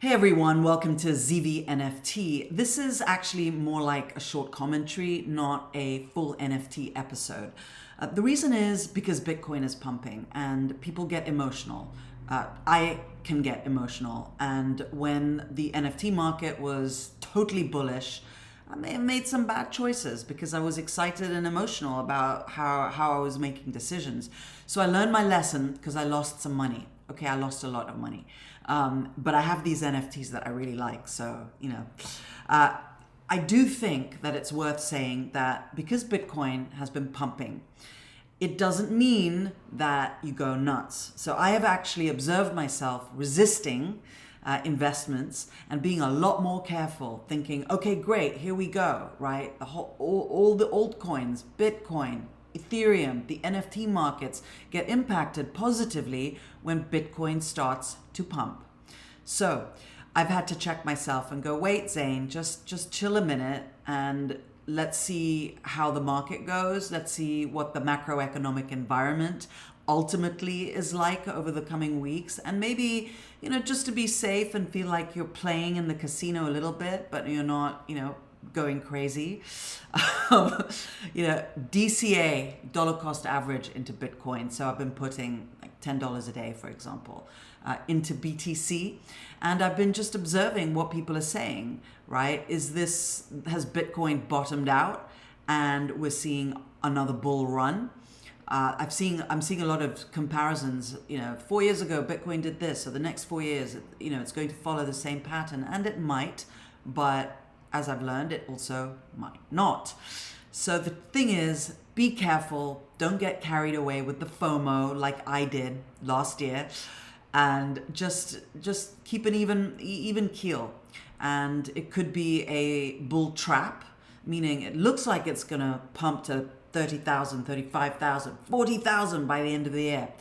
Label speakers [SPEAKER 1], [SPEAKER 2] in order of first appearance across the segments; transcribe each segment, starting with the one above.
[SPEAKER 1] Hey everyone, welcome to ZV NFT. This is actually more like a short commentary, not a full NFT episode. The reason is because Bitcoin is pumping and people get emotional. I can get emotional, and when the NFT market was totally bullish, I may have made some bad choices because I was excited and emotional about how I was making decisions. So I learned my lesson because I lost some money. Okay, I lost a lot of money. But I have these NFTs that I really like. So, I do think that it's worth saying that because Bitcoin has been pumping, it doesn't mean that you go nuts. So I have actually observed myself resisting investments and being a lot more careful, thinking, okay, great, here we go, right? All the altcoins, Bitcoin, Ethereum, the NFT markets get impacted positively when Bitcoin starts to pump. So I've had to check myself and go, wait, Zane, just chill a minute and let's see how the market goes. Let's see what the macroeconomic environment ultimately is like over the coming weeks. And maybe, just to be safe and feel like you're playing in the casino a little bit, but you're not, going crazy. DCA, dollar cost average, into Bitcoin. So I've been putting like $10 a day, for example, into BTC. And I've been just observing what people are saying, right? has Bitcoin bottomed out and we're seeing another bull run? I'm seeing a lot of comparisons. 4 years ago, Bitcoin did this. So the next 4 years, it's going to follow the same pattern, and it might, but as I've learned, it also might not. So the thing is, be careful. Don't get carried away with the FOMO like I did last year, and just keep an even keel. And it could be a bull trap, meaning it looks like it's gonna pump to 30,000, 35,000, 40,000 by the end of the year.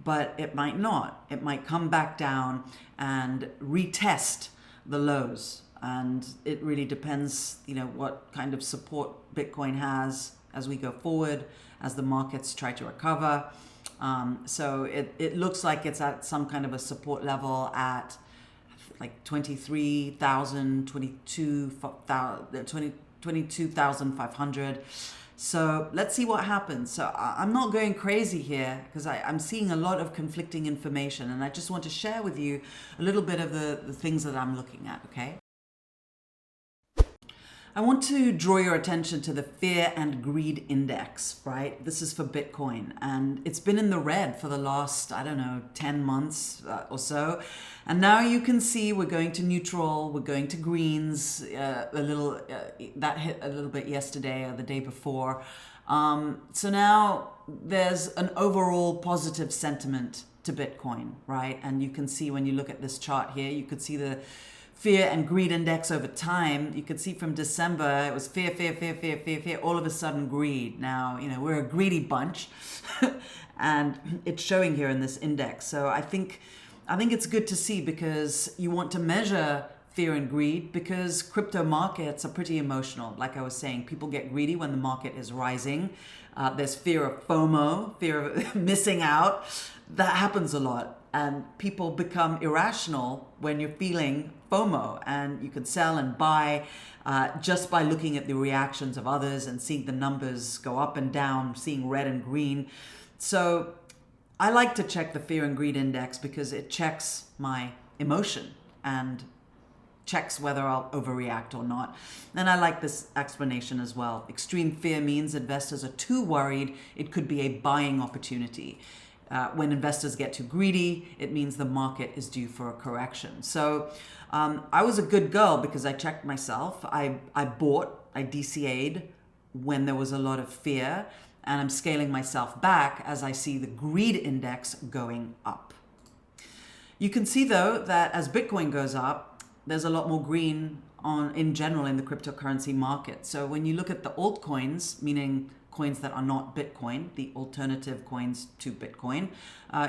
[SPEAKER 1] But it might not. It might come back down and retest the lows. And it really depends, what kind of support Bitcoin has as we go forward, as the markets try to recover. So it looks like it's at some kind of a support level at like 23,000, 22,500. So let's see what happens. So I'm not going crazy here because I'm seeing a lot of conflicting information, and I just want to share with you a little bit of the things that I'm looking at, okay? I want to draw your attention to the fear and greed index, right? This is for Bitcoin, and it's been in the red for the last, 10 months or so. And now you can see we're going to neutral, we're going to greens, that hit a little bit yesterday or the day before. So now there's an overall positive sentiment to Bitcoin, right? And you can see when you look at this chart here, you could see the fear and greed index over time. You could see from December, it was fear, all of a sudden greed. Now, we're a greedy bunch and it's showing here in this index. So I think it's good to see, because you want to measure fear and greed, because crypto markets are pretty emotional. Like I was saying, people get greedy when the market is rising. There's fear of FOMO, fear of missing out. That happens a lot. And people become irrational when you're feeling FOMO, and you can sell and buy just by looking at the reactions of others and seeing the numbers go up and down, seeing red and green. So I like to check the fear and greed index because it checks my emotion and checks whether I'll overreact or not. And I like this explanation as well. Extreme fear means investors are too worried. It could be a buying opportunity. When investors get too greedy, it means the market is due for a correction. So I was a good girl because I checked myself. I DCA'd when there was a lot of fear, and I'm scaling myself back as I see the greed index going up. You can see, though, that as Bitcoin goes up, there's a lot more green in general in the cryptocurrency market. So when you look at the altcoins, meaning coins that are not Bitcoin, the alternative coins to Bitcoin,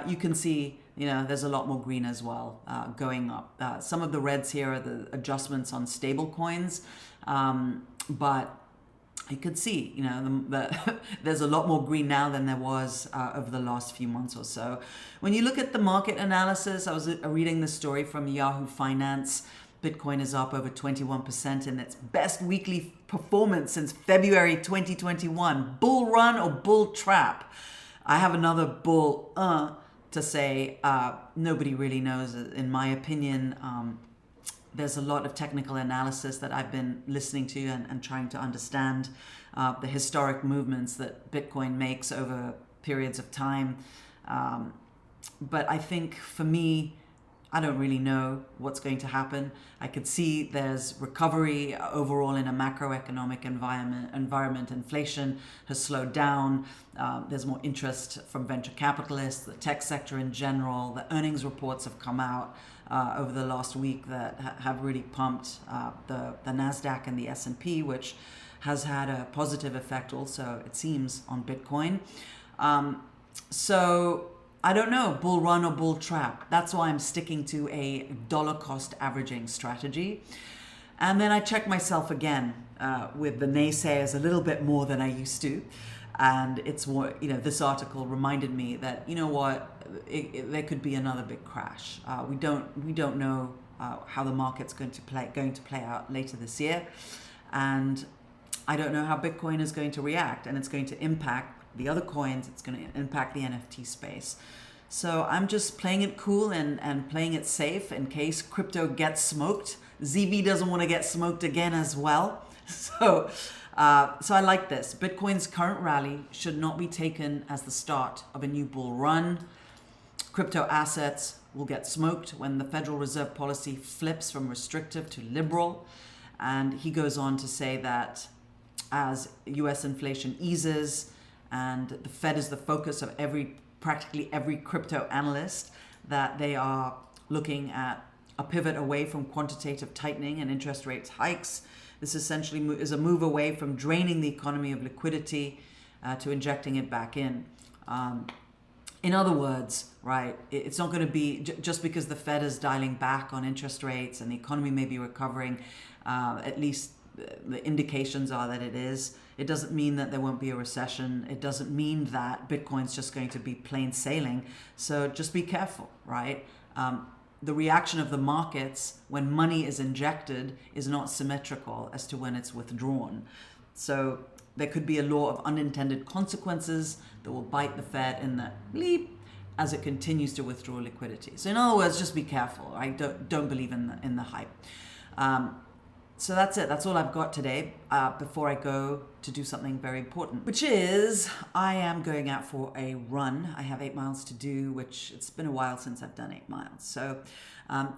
[SPEAKER 1] you can see, there's a lot more green as well going up. Some of the reds here are the adjustments on stable coins, but you could see, there's a lot more green now than there was over the last few months or so. When you look at the market analysis, I was reading the story from Yahoo Finance. Bitcoin is up over 21% in its best weekly performance since February 2021. Bull run or bull trap? I have another bull to say. Nobody really knows. In my opinion, there's a lot of technical analysis that I've been listening to and trying to understand the historic movements that Bitcoin makes over periods of time. But I think for me, I don't really know what's going to happen. I could see there's recovery overall in a macroeconomic environment. Inflation has slowed down. There's more interest from venture capitalists, the tech sector in general. The earnings reports have come out over the last week that have really pumped the NASDAQ and the S&P, which has had a positive effect also, it seems, on Bitcoin. So I don't know, bull run or bull trap. That's why I'm sticking to a dollar cost averaging strategy. And then I check myself again with the naysayers a little bit more than I used to. And it's what, this article reminded me that, there could be another big crash. We don't know how the market's going to play out later this year. And I don't know how Bitcoin is going to react, and it's going to impact the other coins. It's going to impact the NFT space. So I'm just playing it cool and playing it safe in case crypto gets smoked. ZV doesn't want to get smoked again as well. So I like this. Bitcoin's current rally should not be taken as the start of a new bull run. Crypto assets will get smoked when the Federal Reserve policy flips from restrictive to liberal. And he goes on to say that as US inflation eases and the Fed is the focus of practically every crypto analyst, that they are looking at a pivot away from quantitative tightening and interest rates hikes. This essentially is a move away from draining the economy of liquidity to injecting it back in. In other words, right, it's not going to be just because the Fed is dialing back on interest rates and the economy may be recovering, at least the indications are that it is. It doesn't mean that there won't be a recession. It doesn't mean that Bitcoin's just going to be plain sailing. So just be careful, right? The reaction of the markets when money is injected is not symmetrical as to when it's withdrawn. So there could be a law of unintended consequences that will bite the Fed in the bleep as it continues to withdraw liquidity. So in other words, just be careful. I don't believe in the hype. So that's it. That's all I've got today before I go to do something very important, which is I am going out for a run. I have 8 miles to do, which it's been a while since I've done 8 miles. So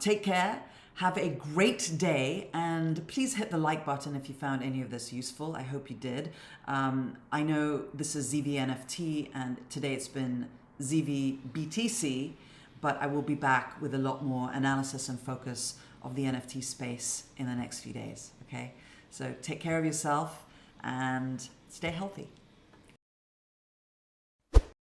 [SPEAKER 1] take care. Have a great day, and please hit the like button if you found any of this useful. I hope you did. I know this is ZV NFT, and today it's been ZV BTC, but I will be back with a lot more analysis and focus of the NFT space in the next few days, okay? So take care of yourself and stay healthy.